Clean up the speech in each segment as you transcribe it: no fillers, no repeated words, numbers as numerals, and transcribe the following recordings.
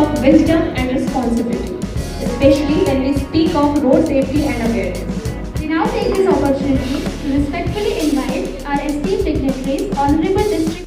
of wisdom and responsibility, especially when we speak of road safety and awareness. We now take this opportunity to respectfully invite our esteemed dignitaries, Honorable District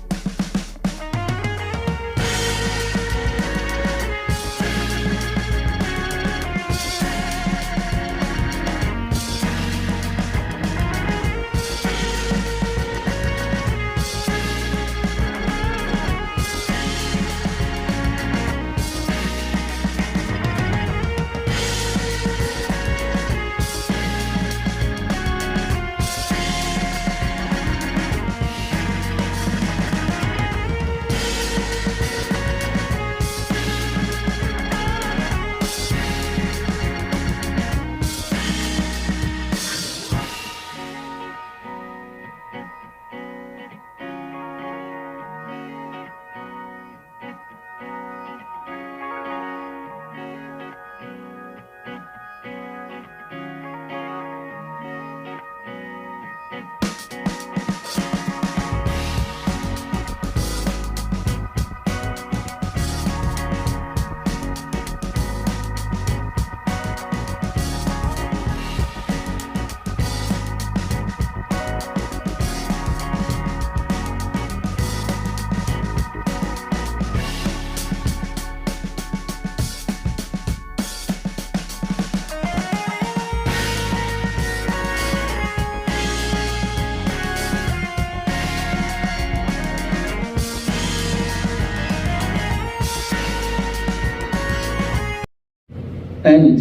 and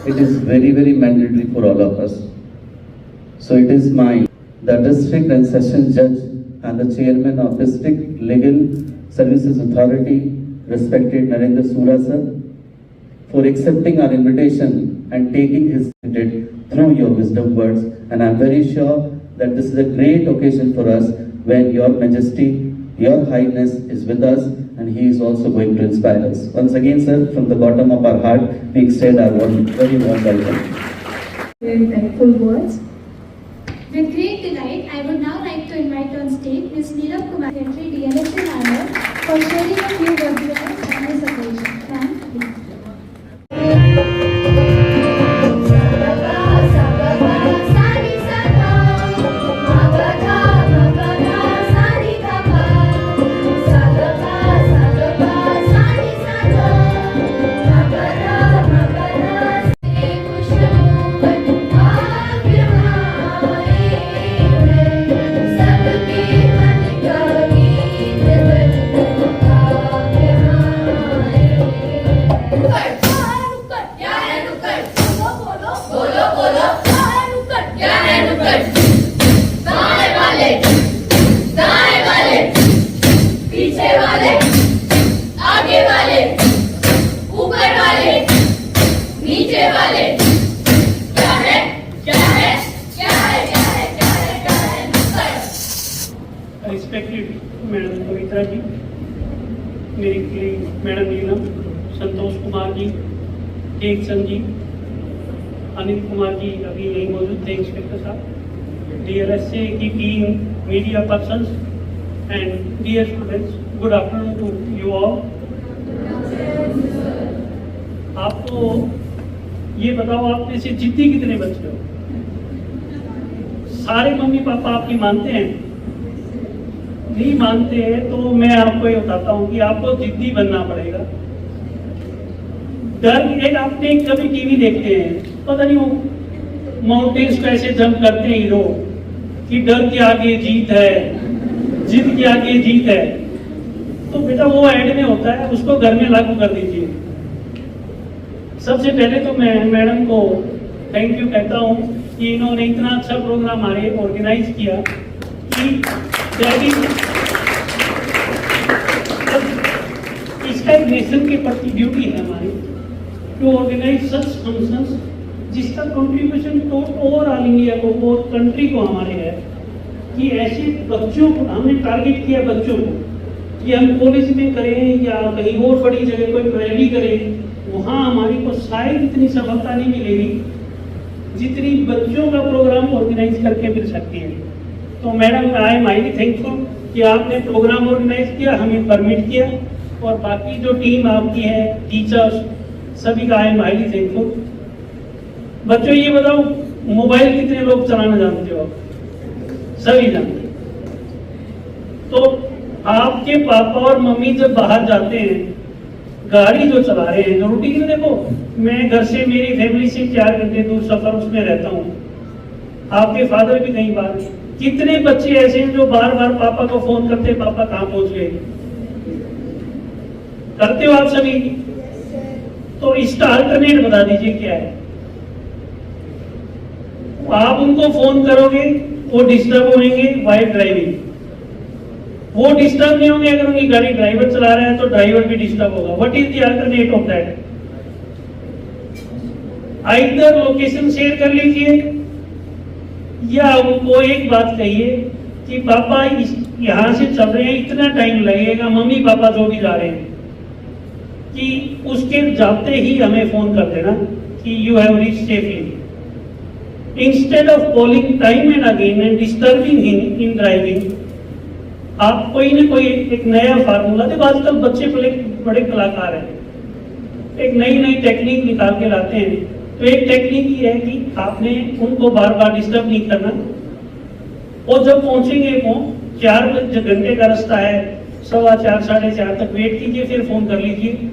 it is very, very mandatory for all of us. So it is the district and session judge and the chairman of District Legal Services Authority, respected Narendra Sura sir, for accepting our invitation and taking his credit through your wisdom words. And I am very sure that this is a great occasion for us when Your Majesty, Your Highness is with us, and he is also going to inspire us. Once again, sir, from the bottom of our heart, we extend our very warm welcome. Very thankful words. With great delight, I would now like to invite on stage Ms. Neelam Kumar, Secretary DLSA Nayar, for sharing a few words with us on this occasion. Ma'am, please. Respected Madam Kavita ji, मेरी madam Neelam, Santosh Kumar ji, Tekchand ji, Anil Kumar ji अभी यही मौजूद थे, inspector साहब, DLSA की टीम, media persons and dear students, good afternoon to you all. आपको ये बताओ, आप में से जिद्दी कितने बच्चे हो? सारे मम्मी पापा आपकी मानते हैं? नहीं मानते हैं तो मैं आपको ये बताता हूँ कि आपको जिद्दी बनना पड़ेगा। डर, एक आपने कभी टीवी देखते हैं, पता नहीं वो माउंटेन्स को ऐसे जंप करते हैं हीरो कि डर के आगे जीत है, जिद के आगे जीत है। तो बेटा वो ऐड में होता है, उसको घर में लागू कर दीजिए। सबसे पहले तो मैं मैडम को थैंक यू कहता हूँ कि इन्होंने इतना अच्छा प्रोग्राम हमारे ऑर्गेनाइज किया कि इसका एक नेशन के प्रति ड्यूटी है हमारी टू ऑर्गेनाइज सच फंक्शंस जिसका कंट्रीब्यूशन तो ओवरऑल इंडिया को और कंट्री को हमारे है कि ऐसे बच्चों को हमने टारगेट किया, बच्चों को कि हम कॉलेज में करें या कहीं और बड़ी जगह कोई रैली करें, वहाँ हमारी को शायद इतनी सफलता नहीं मिलेगी जितनी बच्चों का प्रोग्राम ऑर्गेनाइज करके मिल सकती है। तो madam I am highly thankful कि आपने प्रोग्राम ऑर्गेनाइज किया, हमें परमिट किया और बाकी जो टीम आपकी है, टीचर्स, सभी का आई एम हाईली थैंकफुल। बच्चों ये बताओ, मोबाइल कितने लोग चलाना जानते हो? सभी जानते हैं। तो आपके पापा और मम्मी जब बाहर जाते हैं, गाड़ी जो चला रहे हैं, जो रूटीन, देखो मैं घर से, मेरी फैमिली से 4 घंटे दूर सफर उसमें रहता हूँ, आपके फादर भी कहीं बाहर। कितने बच्चे ऐसे हैं जो बार बार पापा को फोन करते, पापा कहाँ पहुंच गए? करते हो आप सभी? तो इसका अल्टरनेट बता दीजिए क्या है। आप उनको फोन करोगे, वो डिस्टर्ब होंगे वाइल ड्राइविंग, वो डिस्टर्ब नहीं होंगे अगर उनकी गाड़ी ड्राइवर चला रहा है, तो ड्राइवर भी डिस्टर्ब होगा। What is the alternate of that? Either location share कर लीजिए, या उनको एक बात कहिए कि पापा यहाँ से चल रहे हैं, इतना टाइम लगेगा, मम्मी पापा जो भी जा रहे हैं, कि उसके जाते ही हमें फोन कर देना कि you have reach safely. Instead of calling time and again and disturbing him in driving, आप कोई ना कोई एक नया फार्मूला, देखो आजकल बच्चे बड़े कलाकार हैं, एक नई नई टेक्निक निकाल के लाते हैं। तो एक टेक्निक ये है कि आपने उनको बार बार डिस्टर्ब नहीं करना, और जब पहुंचेंगे वो 4 घंटे का रास्ता है, 4:15 साढ़े 4 तक वेट कीजिए, फिर फोन कर लीजिए,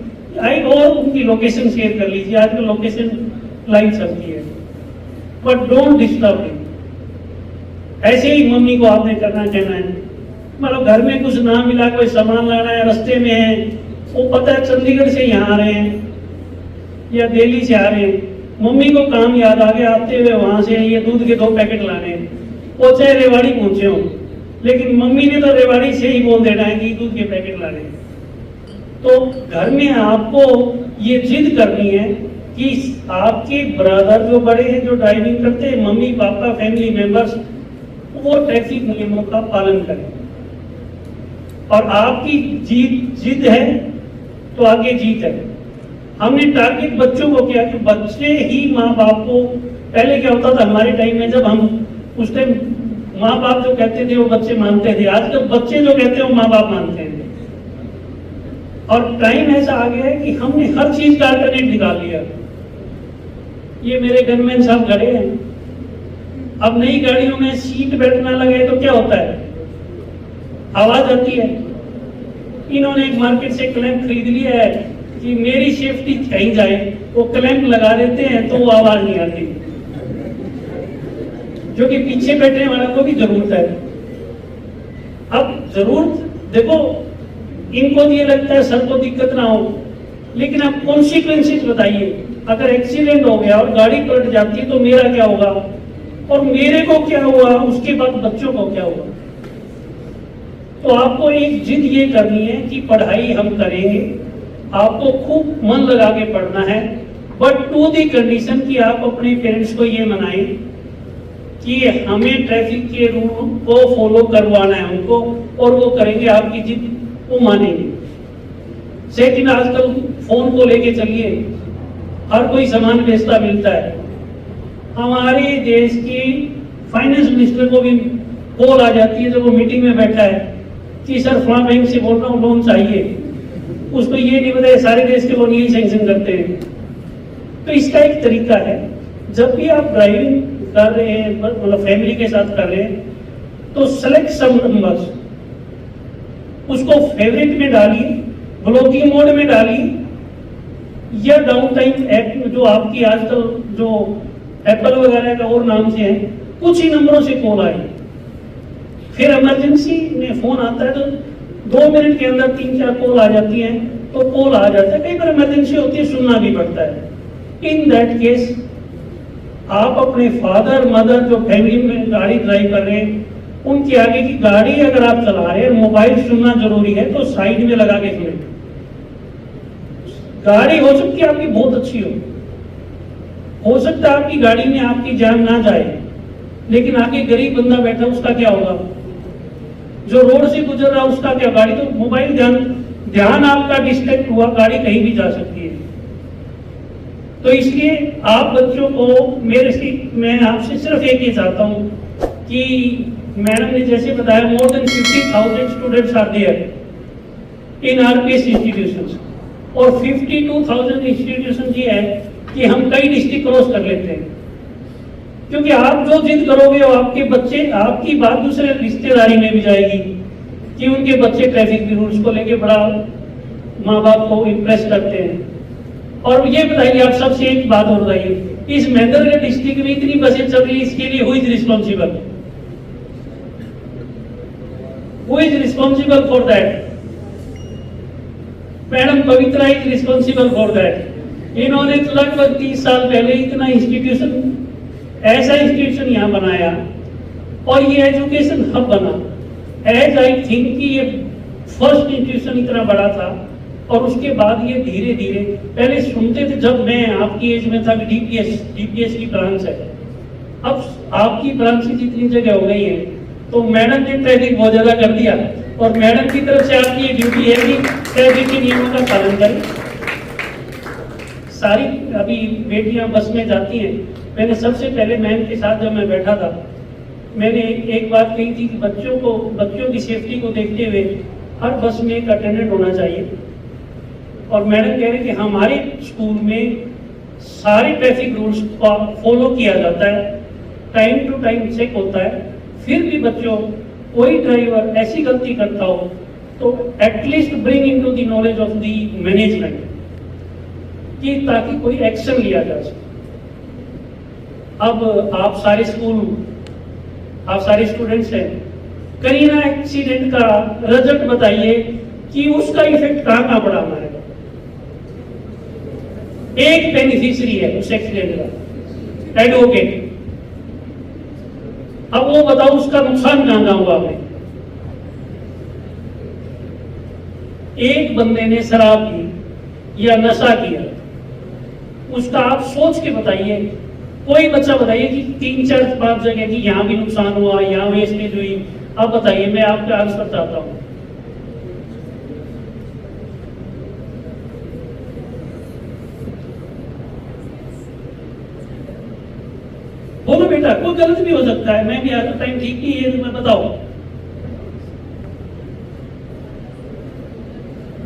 और उनकी लोकेशन शेयर कर लीजिए। आजकल लोकेशन लाइन चलती है, बट डोंट डिस्टर्ब हिम। ऐसे ही मम्मी को आपने कहना है, मतलब घर में कुछ ना मिला, कोई सामान लाना है, रास्ते में है, वो पता है चंडीगढ़ से यहाँ आ रहे हैं या दिल्ली से आ रहे हैं, मम्मी को काम याद आ गया, आते हुए वहां से ये दूध के 2 पैकेट लाने हैं, वो चाहे रेवाड़ी पहुंचे हो, लेकिन मम्मी ने तो रेवाड़ी से ही बोल देना है कि दूध के पैकेट लाने। तो घर में आपको ये जिद करनी है कि आपके ब्रदर जो बड़े हैं, जो ड्राइविंग करते हैं, मम्मी पापा फैमिली मेंबर्स, वो ट्रैफिक नियमों का पालन करें। और आपकी जिद है तो आगे जीत है। हमने टारगेट बच्चों को किया कि बच्चे ही माँ बाप को, पहले क्या होता था हमारे टाइम में, जब हम उस टाइम माँ बाप जो कहते थे वो बच्चे मानते थे, आजकल बच्चे जो कहते हैं वो माँ बाप मानते हैं। और टाइम ऐसा आ गया है कि हमने हर चीज का अल्टरनेट निकाल लिया। ये मेरे गनमैन साहब खड़े हैं, अब नई गाड़ियों में सीट बेल्ट ना लगे तो क्या होता है? आवाज आती है। इन्होंने एक मार्केट से क्लैंप खरीद लिया है कि मेरी सेफ्टी कहीं जाए, वो क्लैंप लगा देते हैं तो वो आवाज नहीं आती, जो कि पीछे बैठने वाले को भी जरूरत है। अब जरूरत देखो, इनको ये लगता है सर को दिक्कत ना हो, लेकिन आप कॉन्सिक्वेंसेस बताइए। अगर एक्सीडेंट हो गया और गाड़ी पलट जाती है तो मेरा क्या होगा, और मेरे को क्या हुआ, उसके बाद बच्चों को क्या हुआ। तो आपको एक जिद ये करनी है कि पढ़ाई हम करेंगे, आपको खूब मन लगा के पढ़ना है, बट टू दी कंडीशन कि आप अपने पेरेंट्स को ये मनाएं कि हमें ट्रैफिक के रूल को फॉलो करवाना है उनको, और वो करेंगे, आपकी जिद वो मानेंगे। सेकंड, आजकल फोन को लेके चलिए, हर कोई सामान बेचता मिलता है। हमारे देश की फाइनेंस मिनिस्टर को भी कॉल आ जाती है जब वो मीटिंग में बैठा है कि सर फलां बैंक से बोल रहा हूँ लोन चाहिए, उसको ये नहीं बताया सारे देश के लोन यही सैंक्शन करते हैं। तो इसका एक तरीका है, जब भी आप ड्राइविंग कर रहे हैं, मतलब फैमिली के साथ कर रहे हैं, तो सेलेक्ट सम नंबर्स, उसको फेवरेट में डालिए, ब्लॉकिंग मोड में डालिए, या डाउन टाइम ऐप जो आपकी आजकल जो एप्पल वगैरह का और नाम से है, कुछ ही नंबरों से कॉल आए। फिर इमरजेंसी में फोन आता है तो 2 मिनट के अंदर 3-4 कॉल आ जाती हैं, तो कॉल आ जाता है। कई बार इमरजेंसी होती है, सुनना भी पड़ता है। इन दैट केस आप अपने फादर मदर जो फैमिली में गाड़ी ड्राइव कर रहे हैं, उनके आगे की गाड़ी अगर आप चला रहे हैं, मोबाइल सुनना जरूरी है तो साइड में लगा के सुने। गाड़ी हो सकती है आपकी बहुत अच्छी हो सकता है आपकी गाड़ी में आपकी जान ना जाए, लेकिन आगे गरीब बंदा बैठा उसका क्या होगा, जो रोड से गुजर रहा उसका क्या। गाड़ी तो मोबाइल ध्यान आपका डिस्ट्रैक्ट हुआ, गाड़ी कहीं भी जा सकती है। तो इसलिए आप बच्चों को मैं आपसे सिर्फ एक ही चाहता हूं कि मैडम ने जैसे बताया, more than 50,000 students are there, in RPS institutions, और 52,000 इंस्टीट्यूशन ये है कि हम कई डिस्ट्रिक्ट क्रॉस कर लेते हैं, क्योंकि आप जो जिद करोगे वो आपके बच्चे, आपकी बात दूसरे रिश्तेदारी में भी जाएगी कि उनके बच्चे ट्रैफिक के रूल्स को लेके बड़ा माँ बाप को इम्प्रेस करते हैं। और ये बताइए, आप सबसे एक बात और बताइए, इस महेंद्रगढ़ डिस्ट्रिक्ट में इतनी बसें चल रही है, इसके लिए who is responsible? Who is responsible for that? Madam Pavitra is responsible for that. इन्होंने तो लगभग 30 साल पहले इतना इंस्टीट्यूशन, ऐसा इंस्टीट्यूशन यहाँ बनाया और ये एजुकेशन हब बना। एज आई थिंक कि ये फर्स्ट इंस्टीट्यूशन इतना बड़ा था, और उसके बाद ये धीरे धीरे, पहले सुनते थे जब मैं आपकी एज में था कि डीपीएस की ब्रांच है, अब आपकी ब्रांच जितनी जगह हो गई है, तो मैडम ने ट्रैफिक बहुत ज्यादा कर दिया, और मैडम की तरफ से आपकी ये ड्यूटी है कि ट्रैफिक के नियमों का पालन करें। सारी अभी बेटियां बस में जाती हैं, मैंने सबसे पहले मैम के साथ जब मैं बैठा था, मैंने एक बात कही थी कि बच्चों की सेफ्टी को देखते हुए हर बस में एक अटेंडेंट होना चाहिए। और मैडम कह रहे कि हमारे स्कूल में सारे ट्रैफिक रूल्स को फॉलो किया जाता है, टाइम टू टाइम चेक होता है, फिर भी बच्चों कोई ड्राइवर ऐसी गलती करता हो तो at least bring into the knowledge of the management, कि ताकि कोई एक्शन लिया जा सके। अब आप सारे स्टूडेंट्स हैं, करीना एक्सीडेंट का रिजल्ट बताइए कि उसका इफेक्ट कहाँ पड़ा हमारे। एक बेनिफिशियरी है उस एक्सीडेंट का, एडवोकेट। अब वो बताओ उसका नुकसान कहां हुआ हमें। एक बंदे ने शराब पी या नशा किया, उसका आप सोच के बताइए, कोई बच्चा बताइए कि 3, 4, 5 जगह की यहां भी नुकसान हुआ, यहां वेस्टेज हुई। अब बताइए, मैं आपका आंसर चाहता हूं। बोलो बेटा, कोई गलत भी हो सकता है, मैं भी आज टाइम ठीक नहीं है तो मैं बताओ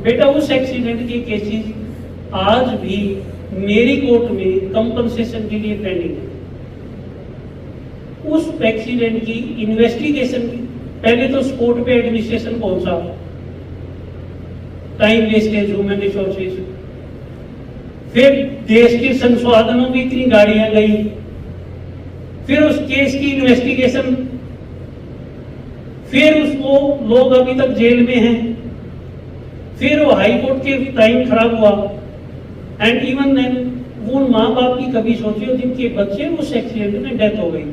बेटा। उस एक्सीडेंट के केसेस आज भी मेरी कोर्ट में कंपनसेशन के लिए पेंडिंग है। उस एक्सीडेंट की इन्वेस्टिगेशन की, पहले तो स्पोर्ट पे एडमिनिस्ट्रेशन पहुंचा, टाइम वेस्टेज, ह्यूमन रिसोर्सेज, फिर देश के संसाधनों की इतनी गाड़ियां गई, फिर उस केस की इन्वेस्टिगेशन, फिर उसको लोग अभी तक जेल में हैं, फिर वो हाई कोर्ट के टाइम खराब हुआ। एंड इवन देन वो माँ बाप की कभी सोची हो जिनके बच्चे उस एक्सीडेंट में डेथ हो गई।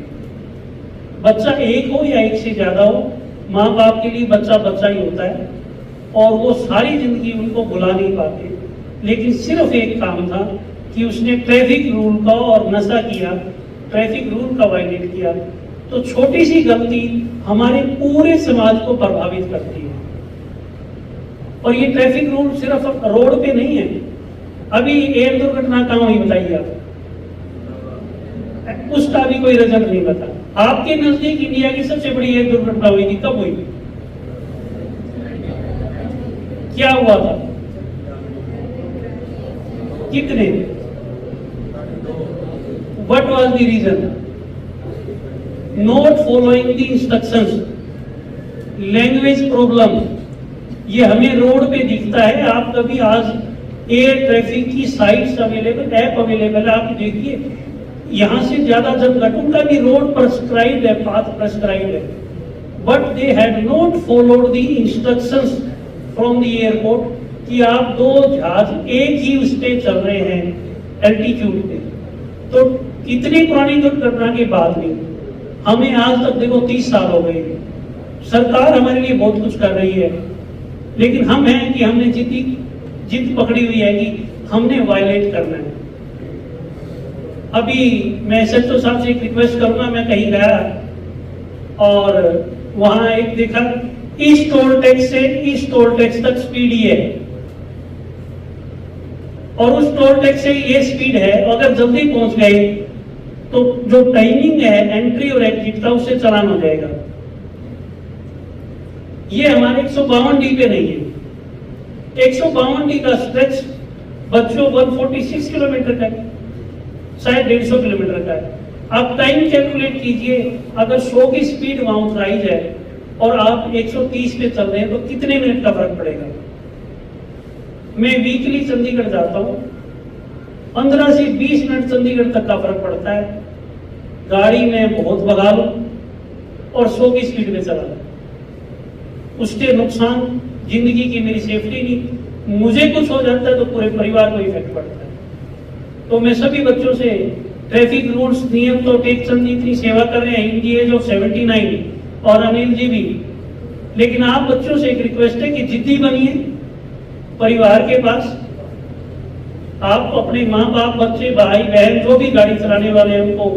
बच्चा एक हो या एक से ज्यादा हो, माँ बाप के लिए बच्चा बच्चा ही होता है, और वो सारी जिंदगी उनको भुला नहीं पाते। लेकिन सिर्फ एक काम था कि उसने ट्रैफिक रूल का और नशा किया, ट्रैफिक रूल का वायलेट किया, तो छोटी सी गलती हमारे पूरे समाज को प्रभावित करती है। और ये ट्रैफिक रूल सिर्फ रोड पे नहीं है। अभी एयर दुर्घटना कहाँ हुई बताइए आप, उसका भी कोई रिजल्ट नहीं बता। आपके नजदीक इंडिया की सबसे बड़ी एयर दुर्घटना हुई थी, कब हुई, क्या हुआ था, कितने, what was the reason? Not following the instructions, language problem। ये हमें रोड पे दिखता है। आप कभी आज एयर ट्रैफिक की साइट्स अवेलेबल, ऐप अवेलेबल है, आप देखिए, यहां से ज्यादा जनघट, उनका भी रोड प्रेस्क्राइब्ड है, पाथ प्रेस्क्राइब्ड है, but they had not followed the instructions from the airport कि आप 2 जहाज एक ही उस पे चल रहे हैं एल्टीट्यूड पे। तो इतनी पुरानी दुर्घटना के बाद भी हमें आज तक देखो 30 साल हो गए, सरकार हमारे लिए बहुत कुछ कर रही है, लेकिन हम हैं कि हमने जिद पकड़ी हुई है कि हमने वायलेट करना है। अभी मैं एसएचओ साहब से एक रिक्वेस्ट करूंगा, मैं कहीं गया और वहां एक देखा, इस टोल टैक्स से इस टोल टैक्स तक स्पीड ही है, और उस टोल टैक्स से ये स्पीड है, अगर जल्दी पहुंच गए तो जो टाइमिंग है एंट्री और एग्जिट का, उससे चालान हो जाएगा। ये हमारे 152D पे नहीं है, 152 का स्ट्रेच बच्चों 146 किलोमीटर का है, शायद 150 किलोमीटर का है। आप टाइम कैलकुलेट कीजिए, अगर 100 की स्पीड वहां उतराई जाए और आप 130 पे चल रहे हैं तो कितने मिनट का फर्क पड़ेगा। मैं वीकली चंडीगढ़ जाता हूं, 15 से 20 मिनट चंडीगढ़ तक का फर्क पड़ता है। गाड़ी में बहुत भगा लो और 100 की स्पीड में चला लो, उसके नुकसान जिंदगी की मेरी सेफ्टी नहीं, मुझे कुछ हो जाता है तो पूरे परिवार को इफेक्ट पड़ता है। तो मैं सभी बच्चों से ट्रैफिक रूल्स नियम तो टेक चंद जी इतनी सेवा कर रहे हैं इन दी एज ऑफ 79 और अनिल जी भी, लेकिन आप बच्चों से एक रिक्वेस्ट है कि जिद्दी बनिए। परिवार के पास आप अपने माँ बाप, बच्चे, भाई बहन जो भी गाड़ी चलाने वाले हैं उनको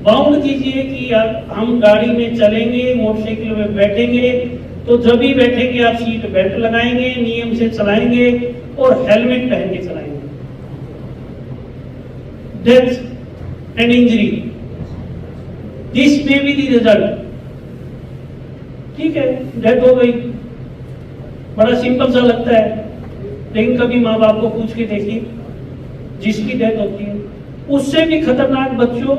बाउंड कीजिए कि हम गाड़ी में चलेंगे, मोटरसाइकिल में बैठेंगे तो जब भी बैठेंगे आप सीट बेल्ट लगाएंगे, नियम से चलाएंगे और हेलमेट पहन के चलाएंगे। Death and injury, this may be the result. ठीक है, डेथ हो गई, बड़ा सिंपल सा लगता है, लेकिन कभी माँ बाप को पूछ के देखिए जिसकी डेथ होती है, उससे भी खतरनाक बच्चों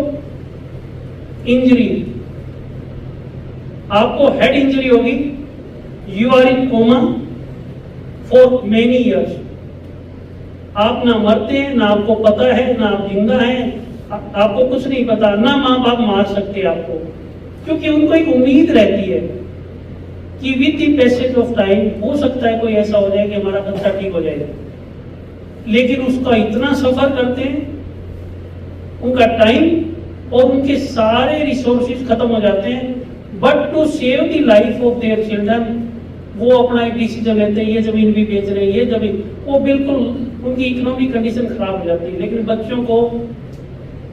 इंजरी, आपको हेड इंजरी होगी, you are in coma for many years. आप ना मरते हैं, ना आपको पता है, ना आप जिंदा हैं, आपको कुछ नहीं पता, ना माँ बाप मार सकते आपको, क्योंकि उनको एक उम्मीद रहती है कि with the passage of time हो सकता है कोई ऐसा हो जाए कि हमारा बच्चा ठीक हो जाएगा, लेकिन उसका इतना सफर करते हैं, उनका टाइम और उनके सारे रिसोर्सेज खत्म हो जाते हैं, but to save the life of their children वो अपना एक डिसीजन लेते हैं, ये जमीन भी बेच रहे हैं, ये जमीन, वो बिल्कुल उनकी इकोनॉमिक कंडीशन खराब हो जाती है। लेकिन बच्चों को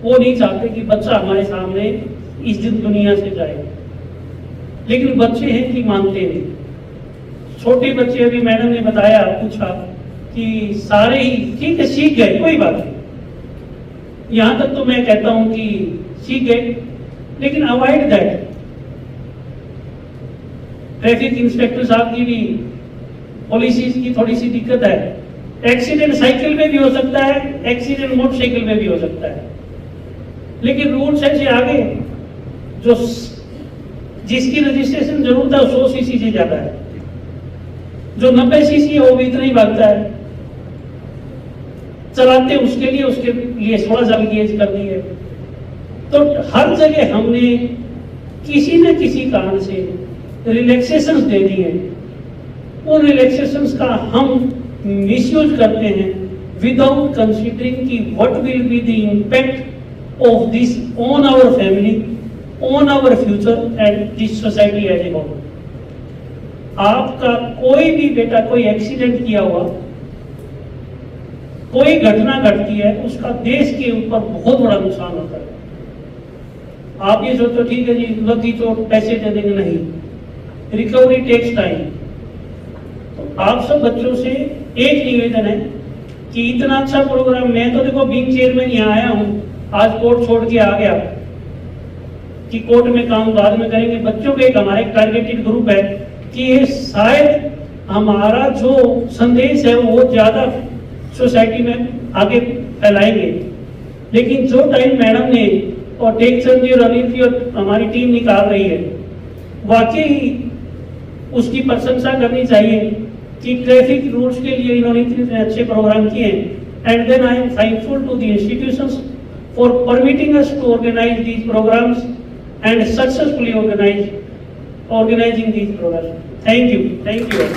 वो नहीं चाहते कि बच्चा हमारे सामने इस दुनिया से जाए, लेकिन बच्चे हैं कि मानते नहीं। छोटे बच्चे, अभी मैडम ने बताया, पूछा कि सारे ही ठीक है सीख गए, कोई बात नहीं, यहां तक तो मैं कहता हूं कि सीख गए, लेकिन अवॉइड दैट। ट्रैफिक इंस्पेक्टर साहब की भी पॉलिसीज की थोड़ी सी दिक्कत है, एक्सीडेंट साइकिल में भी हो सकता है, एक्सीडेंट मोटरसाइकिल में भी हो सकता है, लेकिन रूल्स ऐसे आगे जो जिसकी रजिस्ट्रेशन जरूरत है 100 सीसी से ज्यादा है, जो 90 सीसी है वो भी इतना ही भागता है, चलाते उसके लिए 16 गेज कर दी है। तो हर जगह हमने किसी न किसी कारण से रिलैक्सेशंस दे दी है, उन रिलैक्सेशंस का हम मिसयूज करते हैं विदाउट कंसीडरिंग कि what will be the impact of this on our family, on our future and this society as a whole. आपका कोई भी बेटा कोई एक्सीडेंट किया हुआ, कोई घटना घटती है, उसका देश के ऊपर बहुत बड़ा नुकसान होता है। आप ये सोचो ठीक है जी लगी तो पैसे दे देंगे, नहीं, रिकवरी टेक्स टाइम। तो आप सब बच्चों से एक निवेदन है कि इतना अच्छा प्रोग्राम, मैं तो देखो बीइंग चेयरमैन यहाँ आया हूँ, आज कोर्ट छोड़ के आ गया कि कोर्ट में काम बाद में करेंगे। बच्चों के एक हमारे टारगेटेड ग्रुप है कि ये शायद हमारा जो संदेश है वो ज्यादा सोसाइटी में आगे फैलाएंगे, लेकिन जो टाइम मैडम ने और टेक चंद जी और अनिल की और हमारी टीम निकाल रही है, वाकई उसकी प्रशंसा करनी चाहिए कि ट्रैफिक रूल्स के लिए इन्होंने इतने अच्छे प्रोग्राम किए हैं। And then I am thankful to the institutions for permitting us to organize these programs and successfully organizing these programs. Thank you.